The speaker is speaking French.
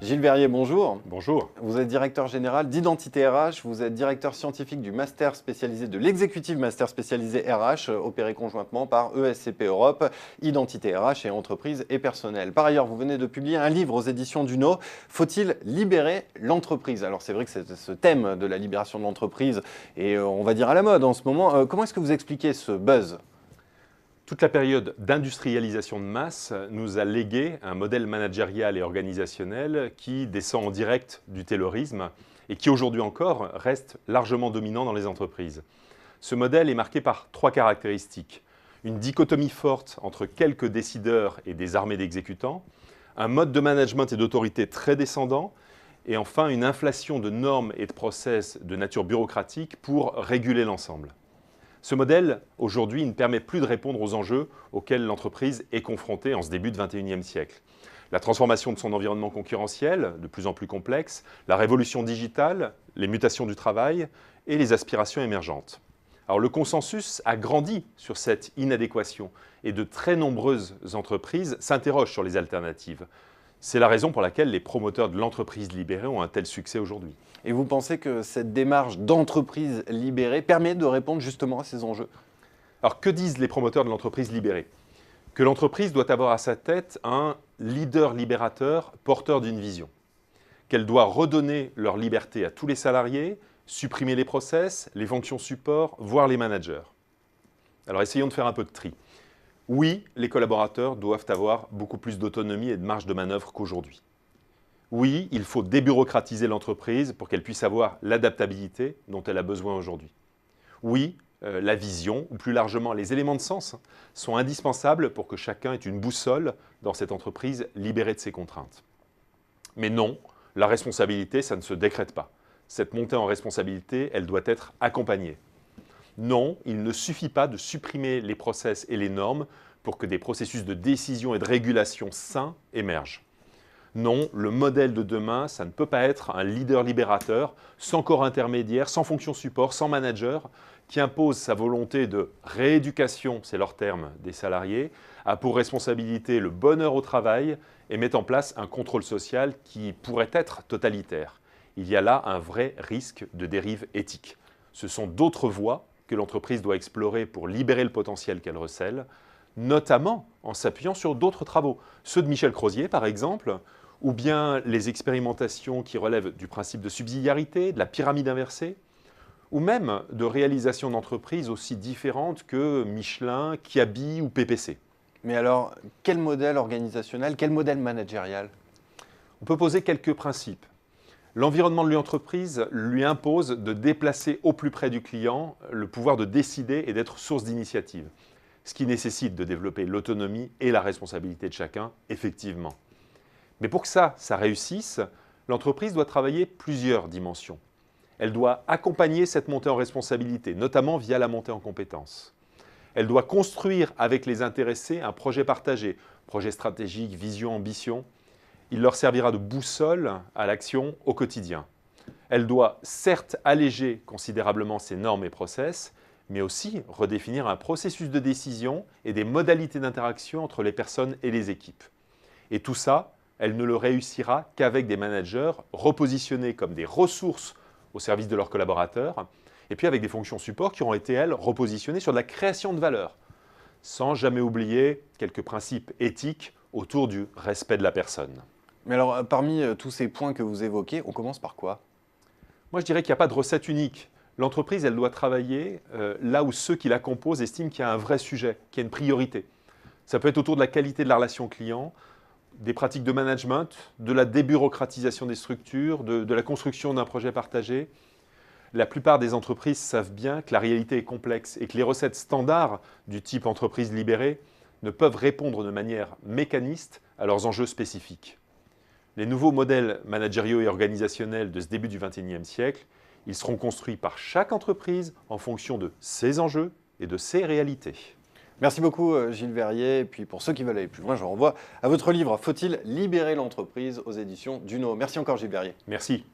Gilles Verrier, bonjour. Bonjour. Vous êtes directeur général d'Identité RH, vous êtes directeur scientifique du master spécialisé de l'exécutif master spécialisé RH, opéré conjointement par ESCP Europe, Identité RH et entreprise et personnel. Par ailleurs, vous venez de publier un livre aux éditions Duno, Faut-il libérer l'entreprise? Alors c'est vrai que ce thème de la libération de l'entreprise est, on va dire, à la mode en ce moment. Comment est-ce que vous expliquez ce buzz? Toute la période d'industrialisation de masse nous a légué un modèle managérial et organisationnel qui descend en direct du taylorisme et qui aujourd'hui encore reste largement dominant dans les entreprises. Ce modèle est marqué par trois caractéristiques. Une dichotomie forte entre quelques décideurs et des armées d'exécutants, un mode de management et d'autorité très descendant, et enfin une inflation de normes et de process de nature bureaucratique pour réguler l'ensemble. Ce modèle, aujourd'hui, ne permet plus de répondre aux enjeux auxquels l'entreprise est confrontée en ce début de XXIe siècle. La transformation de son environnement concurrentiel, de plus en plus complexe, la révolution digitale, les mutations du travail et les aspirations émergentes. Alors, le consensus a grandi sur cette inadéquation et de très nombreuses entreprises s'interrogent sur les alternatives. C'est la raison pour laquelle les promoteurs de l'entreprise libérée ont un tel succès aujourd'hui. Et vous pensez que cette démarche d'entreprise libérée permet de répondre justement à ces enjeux? Alors, que disent les promoteurs de l'entreprise libérée? Que l'entreprise doit avoir à sa tête un leader libérateur porteur d'une vision. Qu'elle doit redonner leur liberté à tous les salariés, supprimer les process, les fonctions support, voire les managers. Alors, essayons de faire un peu de tri. Oui, les collaborateurs doivent avoir beaucoup plus d'autonomie et de marge de manœuvre qu'aujourd'hui. Oui, il faut débureaucratiser l'entreprise pour qu'elle puisse avoir l'adaptabilité dont elle a besoin aujourd'hui. Oui, la vision, ou plus largement les éléments de sens, sont indispensables pour que chacun ait une boussole dans cette entreprise libérée de ses contraintes. Mais non, la responsabilité, ça ne se décrète pas. Cette montée en responsabilité, elle doit être accompagnée. Non, il ne suffit pas de supprimer les process et les normes pour que des processus de décision et de régulation sains émergent. Non, le modèle de demain, ça ne peut pas être un leader libérateur, sans corps intermédiaire, sans fonction support, sans manager, qui impose sa volonté de rééducation, c'est leur terme, des salariés, a pour responsabilité le bonheur au travail et met en place un contrôle social qui pourrait être totalitaire. Il y a là un vrai risque de dérive éthique. Ce sont d'autres voies que l'entreprise doit explorer pour libérer le potentiel qu'elle recèle, notamment en s'appuyant sur d'autres travaux. Ceux de Michel Crozier, par exemple, ou bien les expérimentations qui relèvent du principe de subsidiarité, de la pyramide inversée, ou même de réalisations d'entreprises aussi différentes que Michelin, Kiabi ou PPC. Mais alors, quel modèle organisationnel, quel modèle managérial? On peut poser quelques principes. L'environnement de l'entreprise lui impose de déplacer au plus près du client le pouvoir de décider et d'être source d'initiative, ce qui nécessite de développer l'autonomie et la responsabilité de chacun, effectivement. Mais pour que ça réussisse, l'entreprise doit travailler plusieurs dimensions. Elle doit accompagner cette montée en responsabilité, notamment via la montée en compétences. Elle doit construire avec les intéressés un projet partagé, projet stratégique, vision, ambition. Il leur servira de boussole à l'action au quotidien. Elle doit certes alléger considérablement ses normes et process, mais aussi redéfinir un processus de décision et des modalités d'interaction entre les personnes et les équipes. Et tout ça, elle ne le réussira qu'avec des managers repositionnés comme des ressources au service de leurs collaborateurs, et puis avec des fonctions support qui auront été, elles, repositionnées sur de la création de valeur, sans jamais oublier quelques principes éthiques autour du respect de la personne. Mais alors, parmi tous ces points que vous évoquez, on commence par quoi? Moi, je dirais qu'il n'y a pas de recette unique. L'entreprise, elle doit travailler là où ceux qui la composent estiment qu'il y a un vrai sujet, qu'il y a une priorité. Ça peut être autour de la qualité de la relation client, des pratiques de management, de la débureaucratisation des structures, de la construction d'un projet partagé. La plupart des entreprises savent bien que la réalité est complexe et que les recettes standards du type entreprise libérée ne peuvent répondre de manière mécaniste à leurs enjeux spécifiques. Les nouveaux modèles managériaux et organisationnels de ce début du XXIe siècle, ils seront construits par chaque entreprise en fonction de ses enjeux et de ses réalités. Merci beaucoup Gilles Verrier. Et puis pour ceux qui veulent aller plus loin, je renvoie à votre livre « Faut-il libérer l'entreprise » aux éditions Duno. Merci encore Gilles Verrier. Merci.